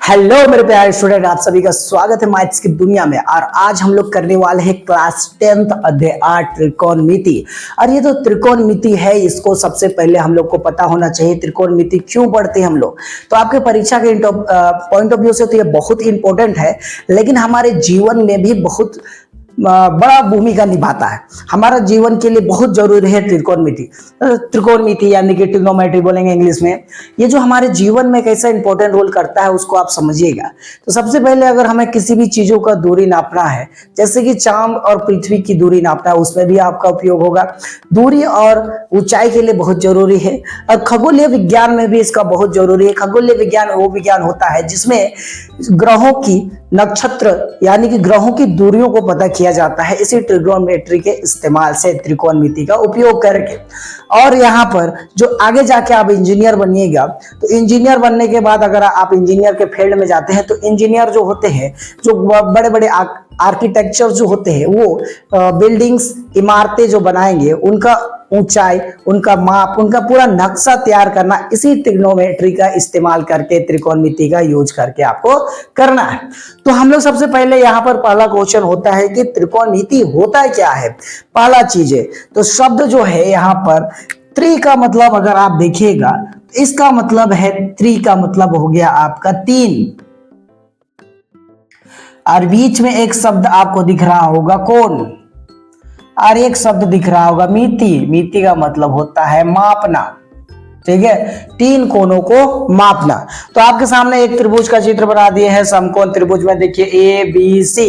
Hello मेरे प्यारे student, आप सभी का स्वागत है मैथ्स की दुनिया में। और आज हम लोग करने वाले हैं क्लास 10th अध्याय 8 त्रिकोणमिति। और ये जो त्रिकोणमिति है, इसको सबसे पहले हम लोग को पता होना चाहिए त्रिकोणमिति क्यों पढ़ते हैं हम लोग। तो आपके परीक्षा के पॉइंट ऑफ व्यू से तो ये बहुत इंपॉर्टेंट है, लेकिन हमारे जीवन में भी बहुत बड़ा भूमिका निभाता है। हमारा जीवन के लिए बहुत जरूरी है त्रिकोणमिति। त्रिकोणमिति यानी कि ट्रिग्नोमेट्री बोलेंगे इंग्लिश में। ये जो हमारे जीवन में कैसा इंपॉर्टेंट रोल करता है उसको आप समझिएगा। तो सबसे पहले अगर हमें किसी भी चीजों का दूरी नापना है, जैसे कि चांद और पृथ्वी की दूरी नापना है, उसमें भी आपका उपयोग होगा। दूरी और ऊंचाई के लिए बहुत जरूरी है। और खगोलीय विज्ञान में भी इसका बहुत जरूरी है। खगोलीय विज्ञान वो विज्ञान होता है जिसमें ग्रहों की, नक्षत्र यानी कि ग्रहों की दूरियों को पता किया जाता है इसी ट्रिग्नोमेट्री के इस्तेमाल से, त्रिकोणमिति का उपयोग करके। और यहाँ पर जो आगे जाके आप इंजीनियर बनिएगा, तो इंजीनियर बनने के बाद अगर आप इंजीनियर के फील्ड में जाते हैं, तो इंजीनियर जो होते हैं, जो बड़े बड़े आर्किटेक्चर जो होते हैं, वो बिल्डिंग्स, इमारतें जो बनाएंगे, उनका ऊंचाई, उनका माप, उनका पूरा नक्शा तैयार करना इसी ट्रिग्नोमेट्री का इस्तेमाल करके, त्रिकोणमिति का यूज करके आपको करना है। तो हम लोग सबसे पहले यहाँ पर पहला क्वेश्चन होता है कि त्रिकोणमिति होता है क्या है। पहला चीज है, तो शब्द जो है यहाँ पर त्रि का मतलब अगर आप देखिएगा, इसका मतलब है, त्रि का मतलब हो गया आपका तीन, और बीच में एक शब्द आपको दिख रहा होगा कोण, और एक शब्द दिख रहा होगा मिति। मिति का मतलब होता है मापना, ठीक है, तीन कोणों को मापना। तो आपके सामने एक त्रिभुज का चित्र बना दिए है, समकोण त्रिभुज में देखिए ए बी सी।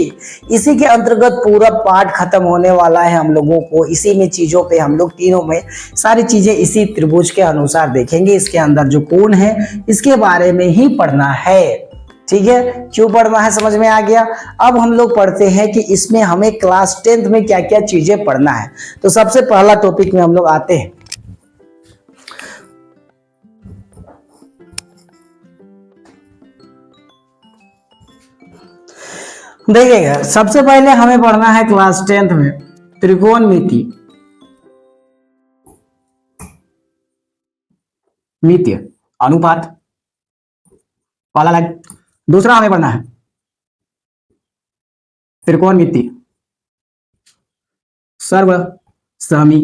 इसी के अंतर्गत पूरा पाठ खत्म होने वाला है हम लोगों को। इसी में चीजों पे हम लोग तीनों में सारी चीजें इसी त्रिभुज के अनुसार देखेंगे। इसके अंदर जो कोण है इसके बारे में ही पढ़ना है, ठीक है। क्यों पढ़ना है समझ में आ गया। अब हम लोग पढ़ते हैं कि इसमें हमें क्लास 10th में क्या क्या चीजें पढ़ना है। तो सबसे पहला टॉपिक में हम लोग आते हैं। देखिएगा, सबसे पहले हमें पढ़ना है क्लास 10th में त्रिकोणमिति, मिति, अनुपात, पहला लाइन। दूसरा हमें पढ़ना है त्रिकोणमिति, सर्वसमी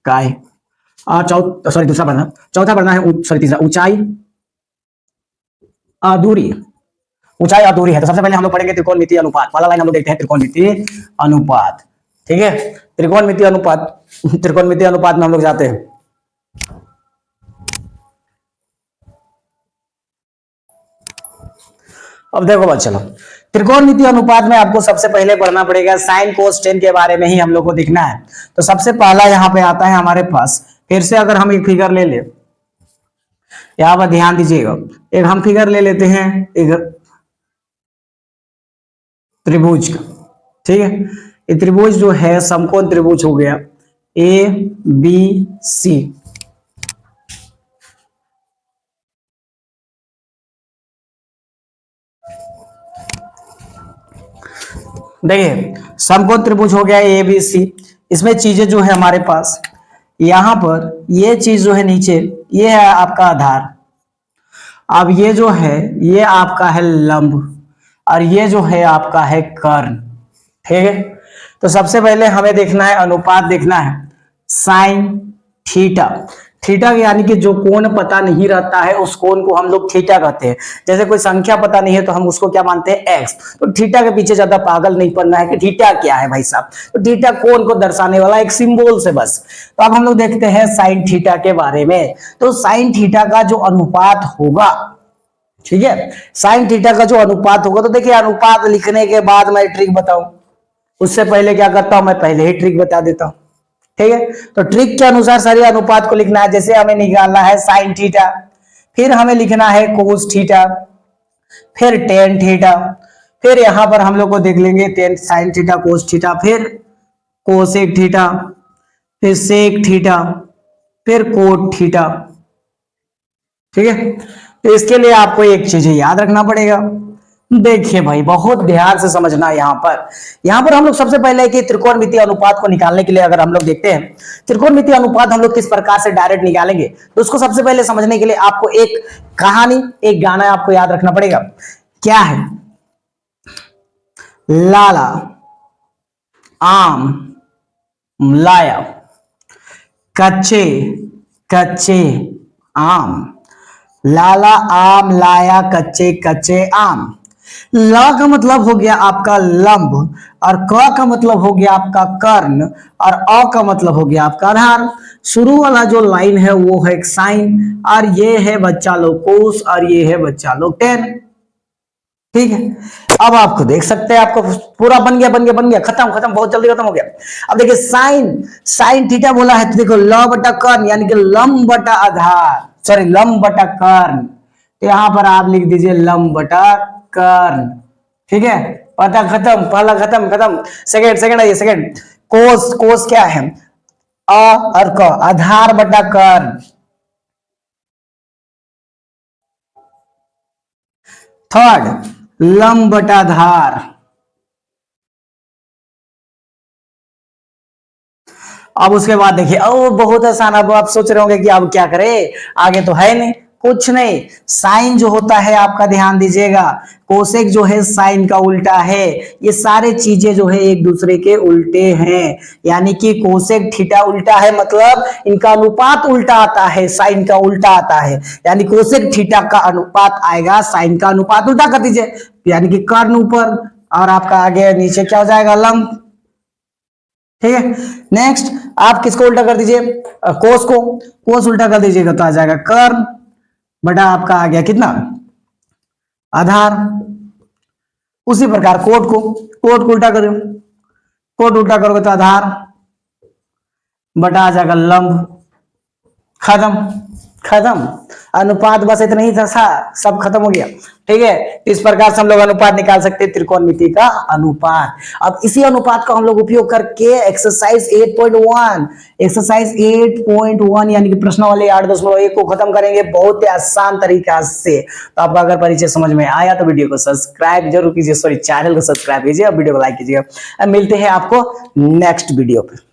काय, और दूसरा पढ़ना, चौथा पढ़ना है तीसरा ऊंचाई दूरी। ऊंचाई और दूरी है। तो सबसे पहले हम लोग पढ़ेंगे त्रिकोणमिति अनुपात। पहला लाइन हम लोग देखते हैं त्रिकोणमिति अनुपात, ठीक है। त्रिकोणमिति अनुपात, त्रिकोणमिति अनुपात में हम लोग जाते हैं। अब देखो बच्चा लोग, त्रिकोणमिति अनुपात में आपको सबसे पहले पढ़ना पड़ेगा साइन कोस टेन के बारे में ही हम लोग को देखना है। तो सबसे पहला यहाँ पे आता है हमारे पास, फिर से अगर हम एक फिगर ले ले, यहाँ पर ध्यान दीजिएगा, एक हम फिगर ले लेते हैं एक त्रिभुज का, ठीक है। ये त्रिभुज जो है समकोण त्रिभुज हो गया ए बी सी। देखिए समकोण त्रिभुज हो गया ए बी सी। इसमें चीजें जो है हमारे पास, यहां पर ये चीज जो है नीचे, ये है आपका आधार। अब ये जो है ये आपका है लंब, और ये जो है आपका है कर्ण, ठीक है। तो सबसे पहले हमें देखना है अनुपात, देखना है साइन थीटा। थीटा यानी कि जो कोण पता नहीं रहता है उस कोण को हम लोग थीटा कहते हैं। जैसे कोई संख्या पता नहीं है तो हम उसको क्या मानते हैं, एक्स। तो थीटा के पीछे ज्यादा पागल नहीं पड़ना है कि थीटा क्या है भाई साहब। तो थीटा कोण को दर्शाने वाला एक सिंबल से बस। तो अब हम लोग देखते हैं साइन थीटा के बारे में। तो साइन थीटा का जो अनुपात होगा, ठीक है, साइन थीटा का जो अनुपात होगा, तो देखिए अनुपात लिखने के बाद मैं ट्रिक बताऊं, उससे पहले क्या करता हूं, मैं पहले ही ट्रिक बता देता हूं, ठीक है। तो ट्रिक के अनुसार सारे अनुपात को लिखना है। जैसे हमें निकालना है साइन थीटा, फिर हमें लिखना है कोस थीटा, फिर टेन थीटा, फिर यहां पर हम लोग को देख लेंगे ten sine theta cos theta, फिर कोसेक थीटा, फिर सेक थीटा, फिर कोट थीटा, ठीक है। तो इसके लिए आपको एक चीज याद रखना पड़ेगा, देखिए भाई, बहुत ध्यान से समझना है यहाँ पर हम लोग सबसे पहले कि त्रिकोणमितीय अनुपात को निकालने के लिए अगर हम लोग देखते हैं त्रिकोणमितीय अनुपात हम लोग किस प्रकार से डायरेक्ट निकालेंगे, तो उसको सबसे पहले समझने के लिए आपको एक कहानी, एक गाना आपको याद रखना पड़ेगा। क्या है? लाला आम लाया कच्चे कच्चे आम, लाला आम लाया कच्चे कच्चे आम। ला का मतलब हो गया आपका लंब, और क का मतलब हो गया आपका कर्ण, और अ का मतलब हो गया आपका आधार। शुरू वाला जो लाइन है वो है एक साइन, और ये है बच्चा लोग कोस, और ये है बच्चा लोग टेन। ठीक है, अब आपको देख सकते हैं आपको पूरा बन गया, खत्म खत्म, बहुत जल्दी खत्म हो गया। अब देखिए साइन, साइन थीटा बोला है तो देखो ल बटा कर्ण यानी कि लंब बटा आधार, सॉरी लंब बटा कर्ण, तो यहां पर आप लिख दीजिए लंब बटा कर्ण। ठीक है, पता खत्म, पहला खत्म खत्म। सेकंड आइए, सेकंड कोस, कोस क्या है? अ और क, आधार बटा कर्ण। थर्ड लंब बटा धार। अब उसके बाद देखिए, ओ बहुत आसान। अब आप सोच रहे होंगे कि अब क्या करें, आगे तो है नहीं, कुछ नहीं। साइन जो होता है आपका ध्यान दीजिएगा, कोसेक जो है साइन का उल्टा है। ये सारे चीजें जो है एक दूसरे के उल्टे हैं, यानी कि कोसेक थीटा उल्टा है, मतलब इनका अनुपात उल्टा आता है, साइन का उल्टा आता है। यानी कोसेक थीटा का अनुपात आएगा, साइन का अनुपात उल्टा कर दीजिए, यानी कि कर्ण ऊपर और आपका आगे नीचे क्या हो जाएगा, लंब। ठीक है, नेक्स्ट आप किसको उल्टा कर दीजिए, कोस को, कोस उल्टा कर दीजिएगा तो आ जाएगा कर्ण बटा आपका आ गया कितना, आधार। उसी प्रकार कोट को उल्टा करो, कोट उल्टा करोगे तो आधार बटा आ जाएगा लंब। खत्म खत्म, अनुपात बस इतना ही था, सब खत्म हो गया। ठीक है, इस प्रकार से हम लोग अनुपात निकाल सकते हैं, त्रिकोणमिति का अनुपात। अब इसी अनुपात का हम लोग उपयोग करके एक्सरसाइज 8.1 यानी कि प्रश्न वाले 8.1 को खत्म करेंगे बहुत ही आसान तरीका से। तो आपका अगर परिचय समझ में आया तो वीडियो को सब्सक्राइब जरूर कीजिए, सॉरी चैनल को सब्सक्राइब कीजिए और वीडियो को लाइक कीजिए। मिलते हैं आपको नेक्स्ट वीडियो पे।